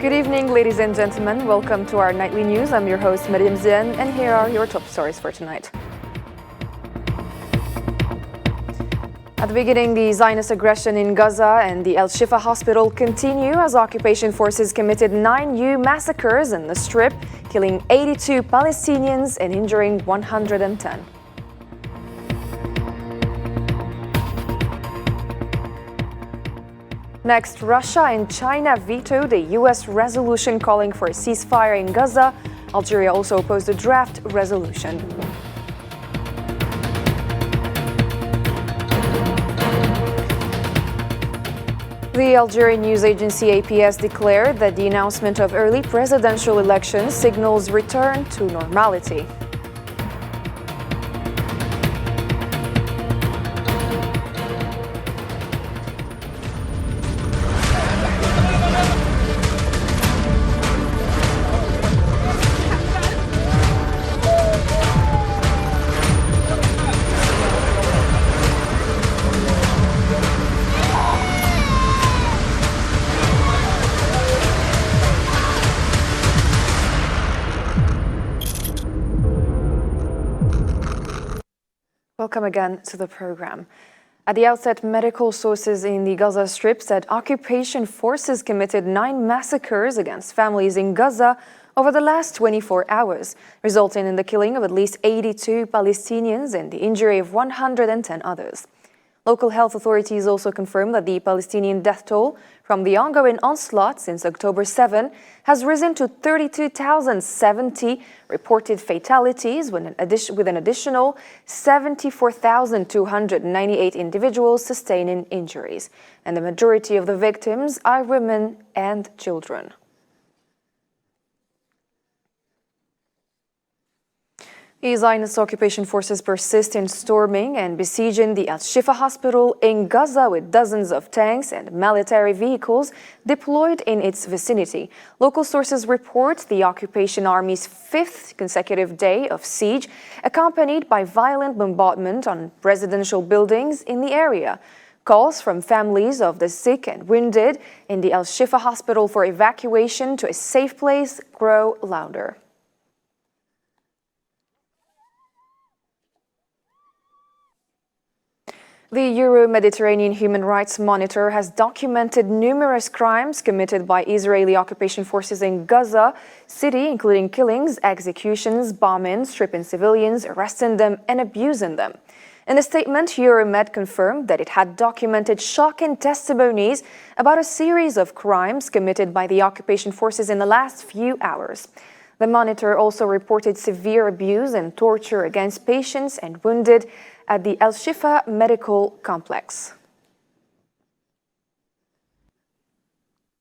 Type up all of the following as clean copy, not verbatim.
Good evening, ladies and gentlemen. Welcome to our nightly news. I'm your host, Mariam Zian, and here are your top stories for tonight. At the beginning, the Zionist aggression in Gaza and the Al-Shifa hospital continue as occupation forces committed 9 new massacres in the Strip, killing 82 Palestinians and injuring 110. Next, Russia and China vetoed a U.S. resolution calling for a ceasefire in Gaza. Algeria also opposed a draft resolution. The Algerian news agency APS declared that the announcement of early presidential elections signals return to normality. Welcome again to the program. At the outset, medical sources in the Gaza Strip said occupation forces committed 9 massacres against families in Gaza over the last 24 hours, resulting in the killing of at least 82 Palestinians and the injury of 110 others. Local health authorities also confirmed that the Palestinian death toll from the ongoing onslaught since October 7 has risen to 32,070 reported fatalities, with an additional 74,298 individuals sustaining injuries. And the majority of the victims are women and children. The Zionist occupation forces persist in storming and besieging the Al-Shifa hospital in Gaza with dozens of tanks and military vehicles deployed in its vicinity. Local sources report the occupation army's 5th consecutive day of siege, accompanied by violent bombardment on residential buildings in the area. Calls from families of the sick and wounded in the Al-Shifa hospital for evacuation to a safe place grow louder. The Euro-Mediterranean Human Rights Monitor has documented numerous crimes committed by Israeli occupation forces in Gaza City, including killings, executions, bombings, stripping civilians, arresting them, and abusing them. In a statement, Euromed confirmed that it had documented shocking testimonies about a series of crimes committed by the occupation forces in the last few hours. The Monitor also reported severe abuse and torture against patients and wounded at the Al-Shifa medical complex.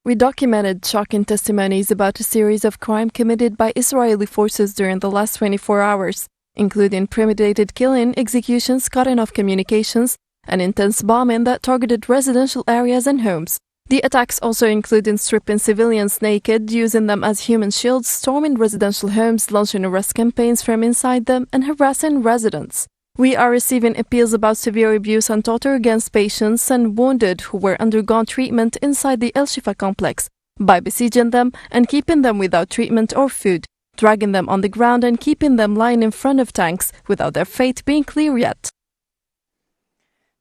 We documented shocking testimonies about a series of crimes committed by Israeli forces during the last 24 hours, including premeditated killing, executions, cutting off communications, and intense bombing that targeted residential areas and homes. The attacks also included stripping civilians naked, using them as human shields, storming residential homes, launching arrest campaigns from inside them, and harassing residents. We are receiving appeals about severe abuse and torture against patients and wounded who were undergone treatment inside the Al-Shifa complex by besieging them and keeping them without treatment or food, dragging them on the ground and keeping them lying in front of tanks without their fate being clear yet.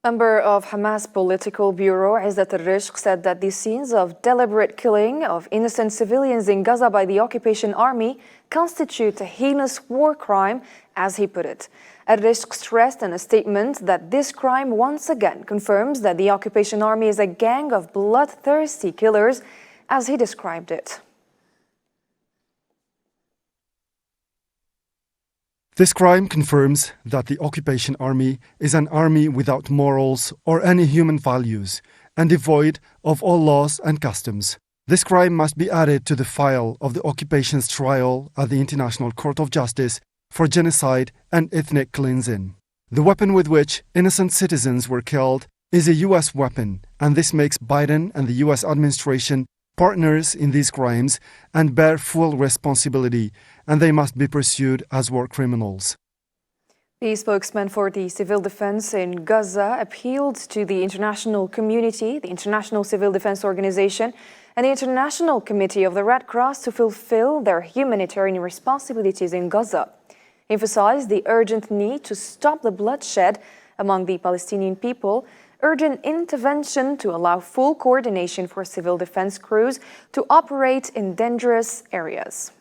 Member of Hamas Political Bureau Izzat al-Rishq said that the scenes of deliberate killing of innocent civilians in Gaza by the occupation army constitute a heinous war crime, as he put it. Al-Rishq stressed in a statement that this crime once again confirms that the occupation army is a gang of bloodthirsty killers, as he described it. This crime confirms that the occupation army is an army without morals or any human values and devoid of all laws and customs. This crime must be added to the file of the occupation's trial at the International Court of Justice for genocide and ethnic cleansing. The weapon with which innocent citizens were killed is a U.S. weapon, and this makes Biden and the U.S. administration partners in these crimes and bear full responsibility, and they must be pursued as war criminals. The spokesman for the civil defense in Gaza appealed to the international community, the International Civil Defense Organization, and the International Committee of the Red Cross to fulfill their humanitarian responsibilities in Gaza, emphasized the urgent need to stop the bloodshed among the Palestinian people, urgent intervention to allow full coordination for civil defense crews to operate in dangerous areas.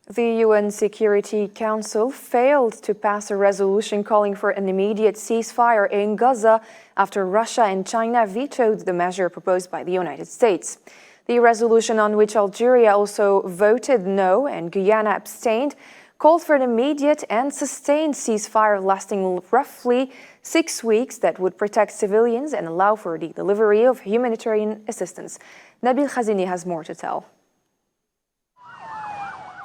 The UN Security Council failed to pass a resolution calling for an immediate ceasefire in Gaza after Russia and China vetoed the measure proposed by the United States. The resolution, on which Algeria also voted no and Guyana abstained, called for an immediate and sustained ceasefire lasting roughly 6 weeks that would protect civilians and allow for the delivery of humanitarian assistance. Nabil Khazini has more to tell.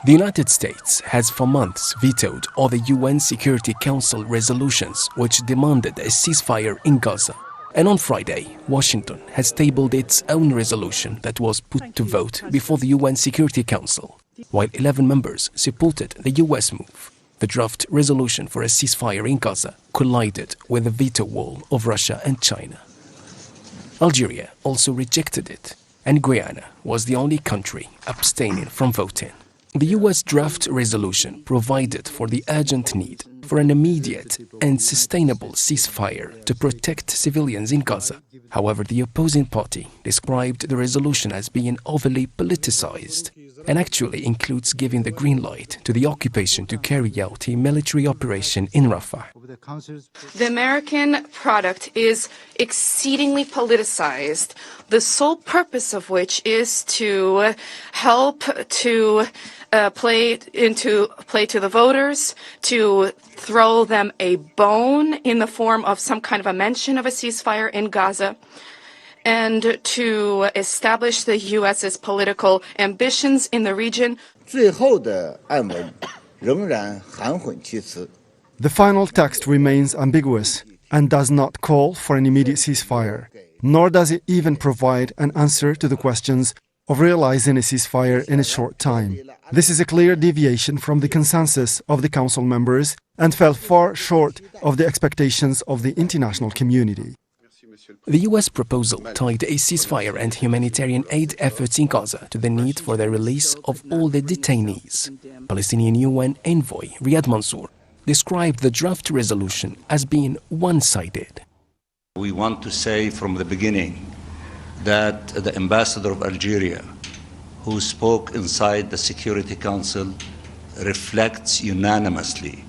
The United States has for months vetoed all the UN Security Council resolutions which demanded a ceasefire in Gaza. And on Friday, Washington has tabled its own resolution that was put to vote before the UN Security Council, while 11 members supported the US move. The draft resolution for a ceasefire in Gaza collided with the veto wall of Russia and China. Algeria also rejected it, and Guyana was the only country abstaining from voting. The US draft resolution provided for the urgent need for an immediate and sustainable ceasefire to protect civilians in Gaza. However, the opposing party described the resolution as being overly politicized and actually includes giving the green light to the occupation to carry out a military operation in Rafah. The American product is exceedingly politicized, the sole purpose of which is to help to play to the voters, to throw them a bone in the form of some kind of a mention of a ceasefire in Gaza, and to establish the U.S.'s political ambitions in the region. The final text remains ambiguous and does not call for an immediate ceasefire, nor does it even provide an answer to the questions of realizing a ceasefire in a short time. This is a clear deviation from the consensus of the Council members and fell far short of the expectations of the international community. The US proposal tied a ceasefire and humanitarian aid efforts in Gaza to the need for the release of all the detainees. Palestinian UN envoy Riyad Mansour described the draft resolution as being one-sided. We want to say from the beginning that the ambassador of Algeria, who spoke inside the Security Council, reflects unanimously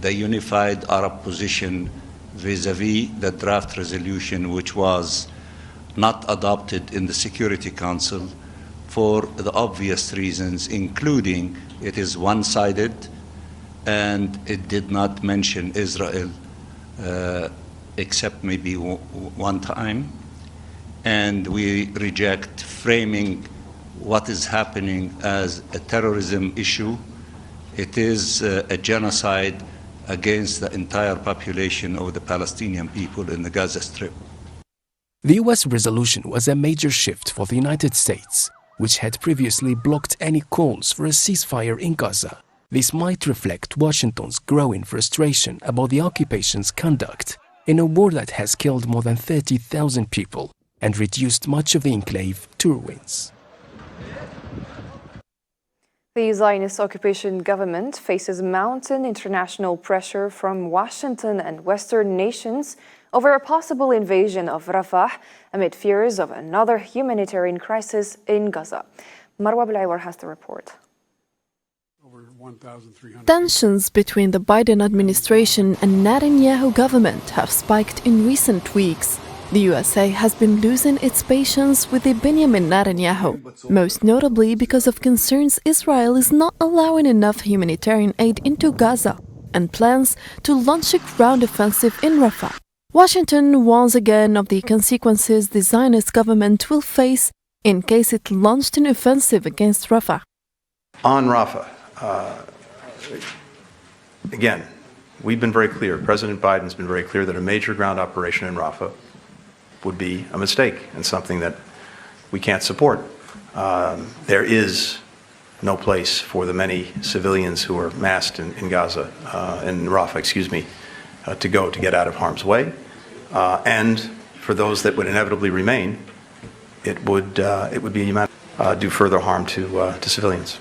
the unified Arab position vis-à-vis the draft resolution, which was not adopted in the Security Council for the obvious reasons, including it is one-sided and it did not mention Israel except maybe one time. And we reject framing what is happening as a terrorism issue. It is a genocide against the entire population of the Palestinian people in the Gaza Strip. The US resolution was a major shift for the United States, which had previously blocked any calls for a ceasefire in Gaza. This might reflect Washington's growing frustration about the occupation's conduct in a war that has killed more than 30,000 people and reduced much of the enclave to ruins. The Zionist occupation government faces mounting international pressure from Washington and Western nations over a possible invasion of Rafah amid fears of another humanitarian crisis in Gaza. Marwa Bilawar has the report. Tensions between the Biden administration and Netanyahu government have spiked in recent weeks. The USA has been losing its patience with the Benjamin Netanyahu, most notably because of concerns Israel is not allowing enough humanitarian aid into Gaza and plans to launch a ground offensive in Rafah. Washington warns again of the consequences the Zionist government will face in case it launched an offensive against Rafah. On Rafah, again, we've been very clear, President Biden's been very clear that a major ground operation in Rafah would be a mistake and something that we can't support. There is no place for the many civilians who are massed in Gaza, in Rafah, to go to get out of harm's way. And for those that would inevitably remain, it would be do further harm to civilians.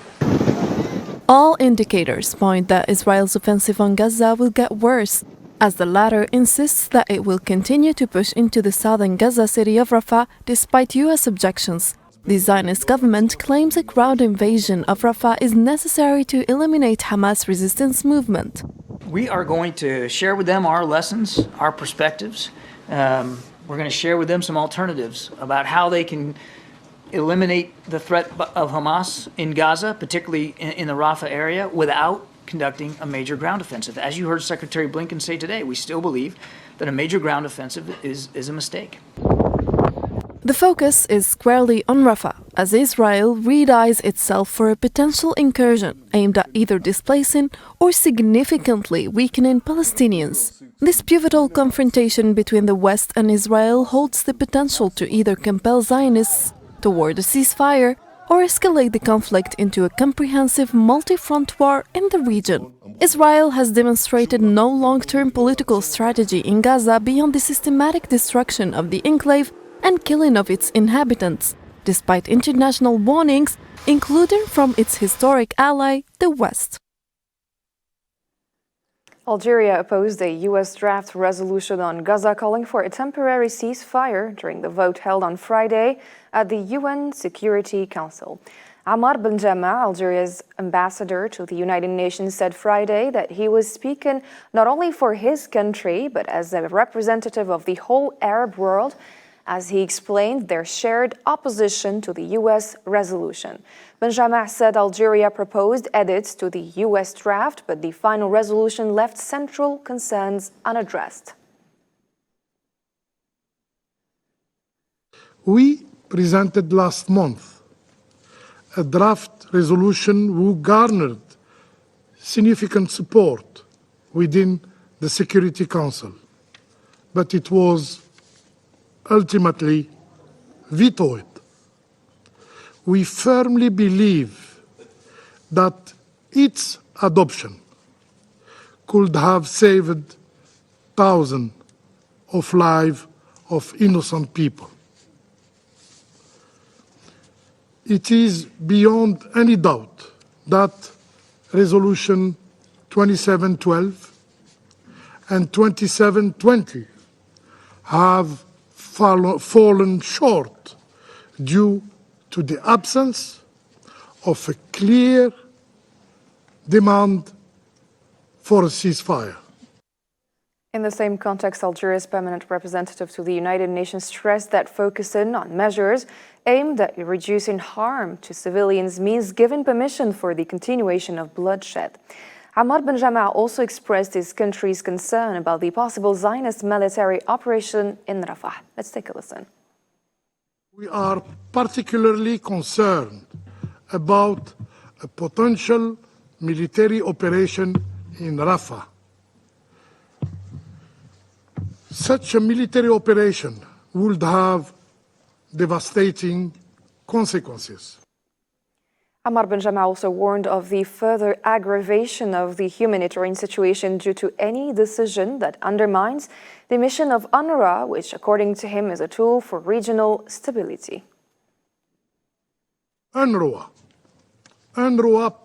All indicators point that Israel's offensive on Gaza will get worse, as the latter insists that it will continue to push into the southern Gaza city of Rafah despite U.S. objections. The Zionist government claims a ground invasion of Rafah is necessary to eliminate Hamas resistance movement. We are going to share with them our lessons, our perspectives. We're going to share with them some alternatives about how they can eliminate the threat of Hamas in Gaza, particularly in the Rafah area, without conducting a major ground offensive. As you heard Secretary Blinken say today, we still believe that a major ground offensive is a mistake. The focus is squarely on Rafah, as Israel re-eyes itself for a potential incursion aimed at either displacing or significantly weakening Palestinians. This pivotal confrontation between the West and Israel holds the potential to either compel Zionists toward a ceasefire or escalate the conflict into a comprehensive multi-front war in the region. Israel has demonstrated no long-term political strategy in Gaza beyond the systematic destruction of the enclave and killing of its inhabitants, despite international warnings, including from its historic ally, the West. Algeria opposed a U.S. draft resolution on Gaza calling for a temporary ceasefire during the vote held on Friday at the UN Security Council. Ammar Ben-Jama, Algeria's ambassador to the United Nations, said Friday that he was speaking not only for his country, but as a representative of the whole Arab world, as he explained their shared opposition to the U.S. resolution. Ben-Jama said Algeria proposed edits to the U.S. draft, but the final resolution left central concerns unaddressed. We presented last month a draft resolution who garnered significant support within the Security Council, but it was ultimately vetoed. We firmly believe that its adoption could have saved thousands of lives of innocent people. It is beyond any doubt that Resolution 2712 and 2720 have fallen short due to the absence of a clear demand for a ceasefire. In the same context, Algeria's permanent representative to the United Nations stressed that focusing on measures aimed at reducing harm to civilians means giving permission for the continuation of bloodshed. Ammar Ben-Jama also expressed his country's concern about the possible Zionist military operation in Rafah. Let's take a listen. We are particularly concerned about a potential military operation in Rafah. Such a military operation would have devastating consequences. Ammar Ben-Jama also warned of the further aggravation of the humanitarian situation due to any decision that undermines the mission of UNRWA, which, according to him, is a tool for regional stability. UNRWA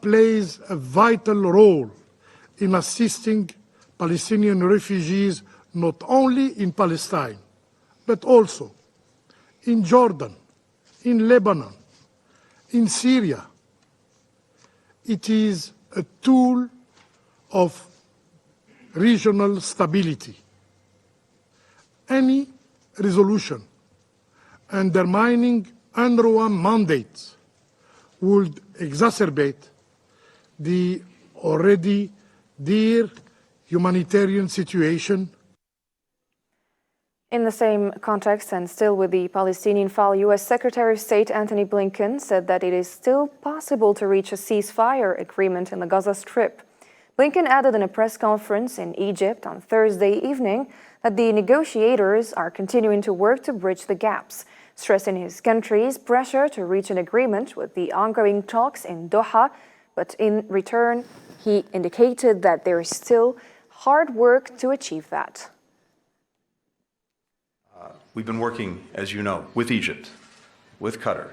plays a vital role in assisting Palestinian refugees not only in Palestine, but also in Jordan, in Lebanon, in Syria. It is a tool of regional stability. Any resolution undermining UNRWA mandates would exacerbate the already dire humanitarian situation. In the same context, and still with the Palestinian file, U.S. Secretary of State Antony Blinken said that it is still possible to reach a ceasefire agreement in the Gaza Strip. Blinken added in a press conference in Egypt on Thursday evening that the negotiators are continuing to work to bridge the gaps, stressing his country's pressure to reach an agreement with the ongoing talks in Doha, but in return, he indicated that there is still hard work to achieve that. We've been working, as you know, with Egypt, with Qatar,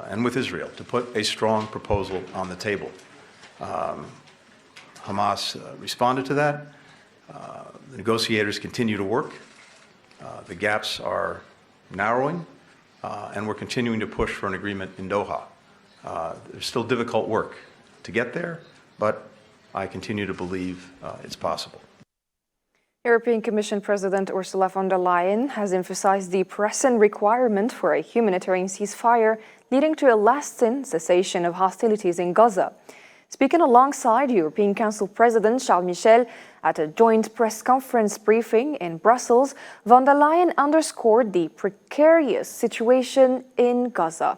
and with Israel to put a strong proposal on the table. Hamas responded to that. The negotiators continue to work. The gaps are narrowing, and we're continuing to push for an agreement in Doha. There's still difficult work to get there, but I continue to believe it's possible. European Commission President Ursula von der Leyen has emphasized the pressing requirement for a humanitarian ceasefire leading to a lasting cessation of hostilities in Gaza. Speaking alongside European Council President Charles Michel at a joint press conference briefing in Brussels, von der Leyen underscored the precarious situation in Gaza.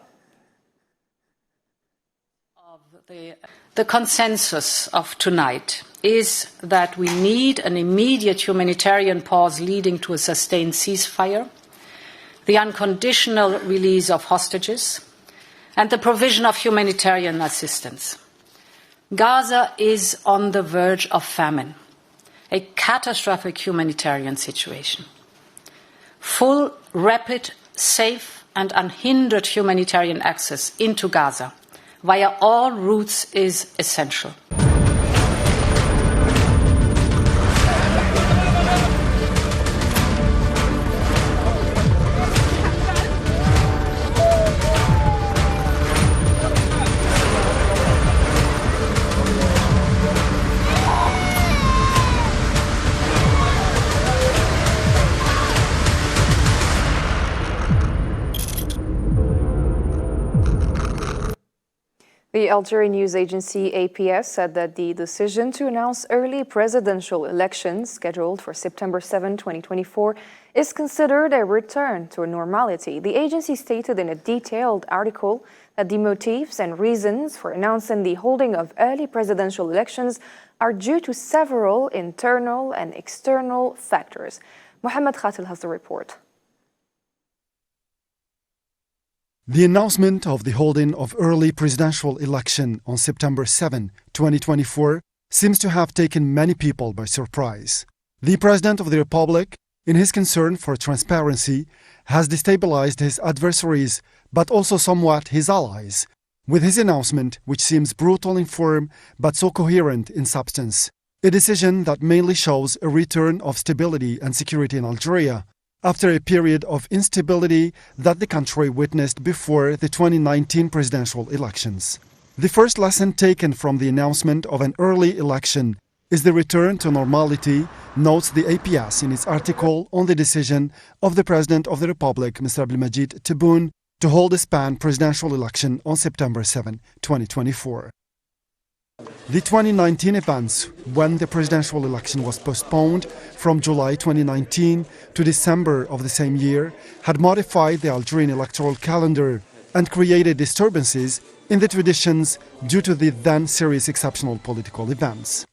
The consensus of tonight is that we need an immediate humanitarian pause leading to a sustained ceasefire, the unconditional release of hostages, and the provision of humanitarian assistance. Gaza is on the verge of famine, a catastrophic humanitarian situation. Full, rapid, safe, and unhindered humanitarian access into Gaza via all routes is essential. The Algerian news agency APS said that the decision to announce early presidential elections scheduled for September 7, 2024 is considered a return to normality. The agency stated in a detailed article that the motives and reasons for announcing the holding of early presidential elections are due to several internal and external factors. Mohammed Khatil has the report. The announcement of the holding of early presidential election on September 7, 2024 seems to have taken many people by surprise. The President of the Republic, in his concern for transparency, has destabilized his adversaries but also somewhat his allies, with his announcement which seems brutal in form but so coherent in substance, a decision that mainly shows a return of stability and security in Algeria, after a period of instability that the country witnessed before the 2019 presidential elections. The first lesson taken from the announcement of an early election is the return to normality, notes the APS in its article on the decision of the President of the Republic, Mr. Abdelmadjid Tebboune, to hold a pan-presidential election on September 7, 2024. The 2019 events, when the presidential election was postponed from July 2019 to December of the same year, had modified the Algerian electoral calendar and created disturbances in the traditions due to the then serious exceptional political events.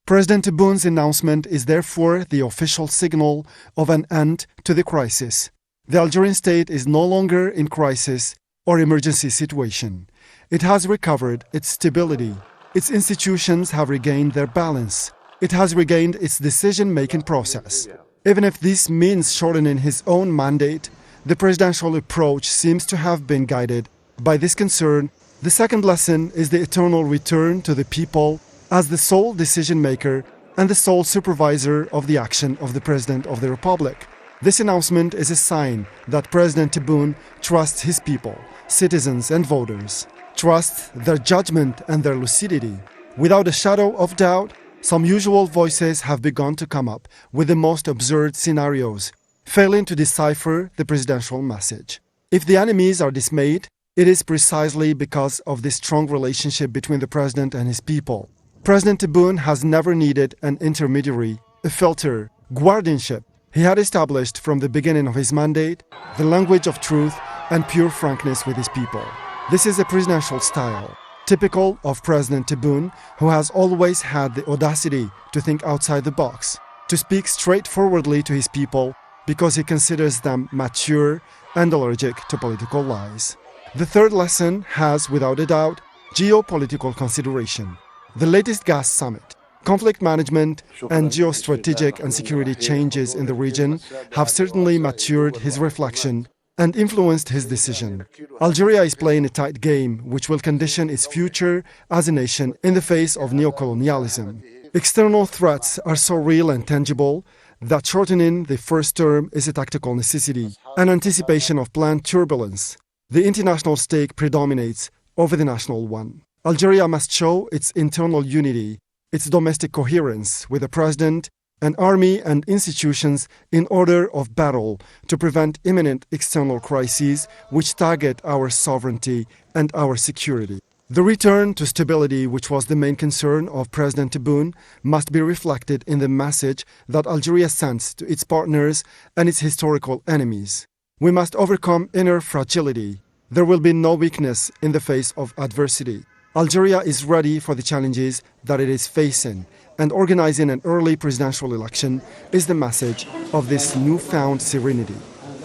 President Tebboune's announcement is therefore the official signal of an end to the crisis. The Algerian state is no longer in crisis or emergency situation. It has recovered its stability. Its institutions have regained their balance. It has regained its decision-making process. Even if this means shortening his own mandate, the presidential approach seems to have been guided by this concern. The second lesson is the eternal return to the people as the sole decision-maker and the sole supervisor of the action of the President of the Republic. This announcement is a sign that President Tebboune trusts his people, citizens and voters, trusts their judgment and their lucidity. Without a shadow of doubt, some usual voices have begun to come up with the most absurd scenarios, failing to decipher the presidential message. If the enemies are dismayed, it is precisely because of the strong relationship between the president and his people. President Tebboune has never needed an intermediary, a filter, guardianship. He had established from the beginning of his mandate the language of truth and pure frankness with his people. This is a presidential style, typical of President Tebboune, who has always had the audacity to think outside the box, to speak straightforwardly to his people because he considers them mature and allergic to political lies. The third lesson has, without a doubt, geopolitical consideration. The latest gas summit, Conflict management and geostrategic and security changes in the region have certainly matured his reflection and influenced his decision. Algeria is playing a tight game which will condition its future as a nation in the face of neocolonialism. External threats are so real and tangible that shortening the first term is a tactical necessity, an anticipation of planned turbulence. The international stake predominates over the national one. Algeria must show its internal unity, its domestic coherence with a president, an army and institutions in order of battle to prevent imminent external crises which target our sovereignty and our security. The return to stability, which was the main concern of President Tebboune, must be reflected in the message that Algeria sends to its partners and its historical enemies. We must overcome inner fragility. There will be no weakness in the face of adversity. Algeria is ready for the challenges that it is facing, and organizing an early presidential election is the message of this newfound serenity.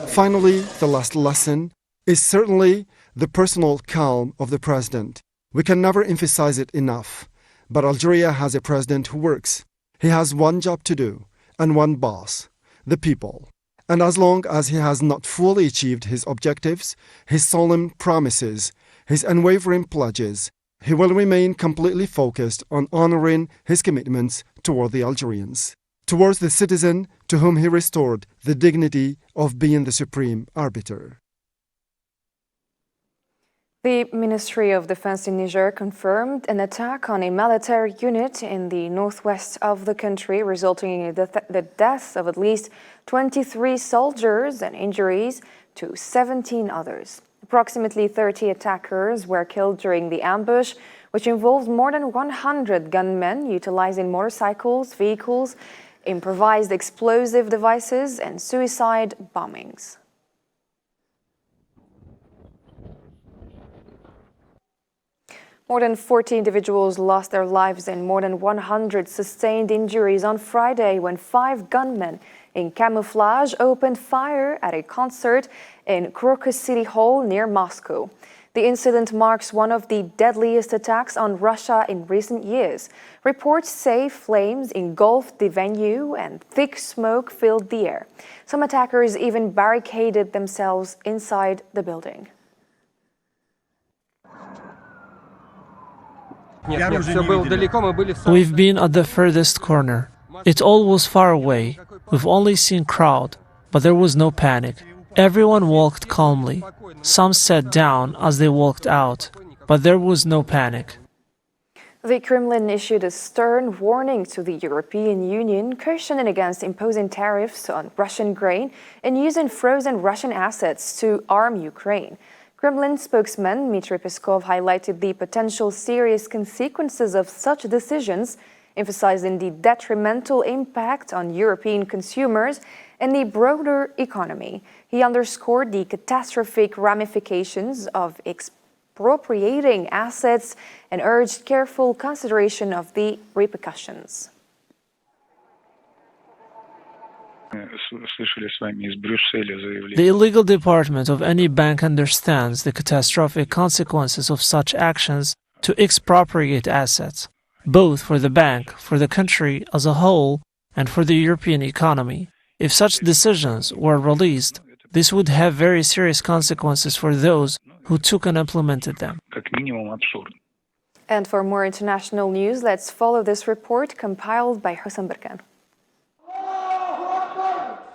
Finally, the last lesson is certainly the personal calm of the president. We can never emphasize it enough, but Algeria has a president who works. He has one job to do and one boss, the people. And as long as he has not fully achieved his objectives, his solemn promises, his unwavering pledges, he will remain completely focused on honoring his commitments toward the Algerians, towards the citizen to whom he restored the dignity of being the supreme arbiter. The Ministry of Defense in Niger confirmed an attack on a military unit in the northwest of the country, resulting in the deaths of at least 23 soldiers and injuries to 17 others. Approximately 30 attackers were killed during the ambush, which involved more than 100 gunmen utilizing motorcycles, vehicles, improvised explosive devices, and suicide bombings. More than 40 individuals lost their lives and more than 100 sustained injuries on Friday when 5 gunmen in camouflage opened fire at a concert in Crocus City Hall near Moscow. The incident marks one of the deadliest attacks on Russia in recent years. Reports say flames engulfed the venue and thick smoke filled the air. Some attackers even barricaded themselves inside the building. We've been at the furthest corner. It all was far away. We've only seen crowd, but there was no panic. Everyone walked calmly. Some sat down as they walked out, but there was no panic. The Kremlin issued a stern warning to the European Union, cautioning against imposing tariffs on Russian grain and using frozen Russian assets to arm Ukraine. Kremlin spokesman Dmitry Peskov highlighted the potential serious consequences of such decisions, emphasizing the detrimental impact on European consumers and the broader economy. He underscored the catastrophic ramifications of expropriating assets and urged careful consideration of the repercussions. The illegal department of any bank understands the catastrophic consequences of such actions to expropriate assets, both for the bank, for the country as a whole, and for the European economy. If such decisions were released, this would have very serious consequences for those who took and implemented them. And for more international news, let's follow this report compiled by Hosam Berkan.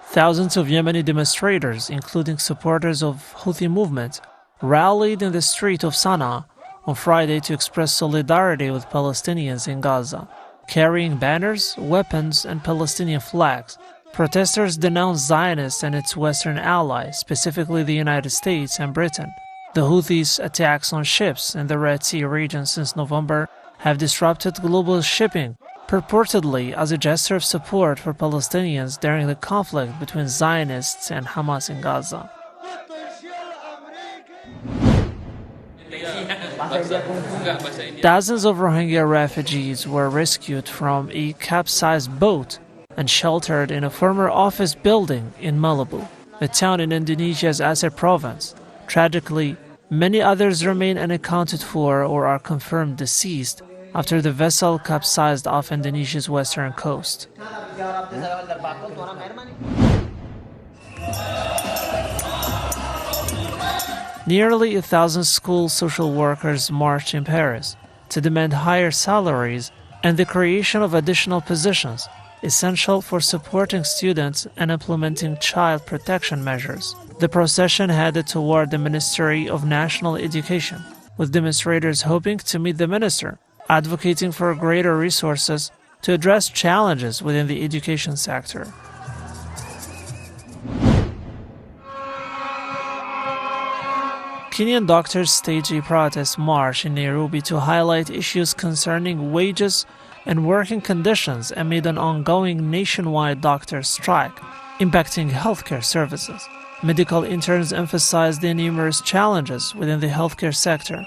Thousands of Yemeni demonstrators, including supporters of Houthi movement, rallied in the street of Sana'a on Friday to express solidarity with Palestinians in Gaza. Carrying banners, weapons, and Palestinian flags, protesters denounced Zionists and its Western allies, specifically the United States and Britain. The Houthis' attacks on ships in the Red Sea region since November have disrupted global shipping, purportedly as a gesture of support for Palestinians during the conflict between Zionists and Hamas in Gaza. Dozens of Rohingya refugees were rescued from a capsized boat and sheltered in a former office building in Malibu, a town in Indonesia's Aceh province. Tragically, many others remain unaccounted for or are confirmed deceased, after the vessel capsized off Indonesia's western coast. Nearly 1,000 school social workers marched in Paris to demand higher salaries and the creation of additional positions essential for supporting students and implementing child protection measures. The procession headed toward the Ministry of National Education, with demonstrators hoping to meet the minister, advocating for greater resources to address challenges within the education sector. Kenyan doctors staged a protest march in Nairobi to highlight issues concerning wages and working conditions amid an ongoing nationwide doctor strike impacting healthcare services. Medical interns emphasized the numerous challenges within the healthcare sector,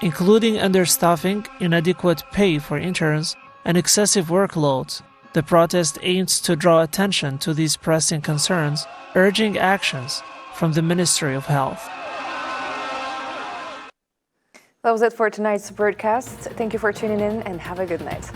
including understaffing, inadequate pay for interns, and excessive workloads. The protest aims to draw attention to these pressing concerns, urging actions from the Ministry of Health. That was it for tonight's broadcast. Thank you for tuning in and have a good night.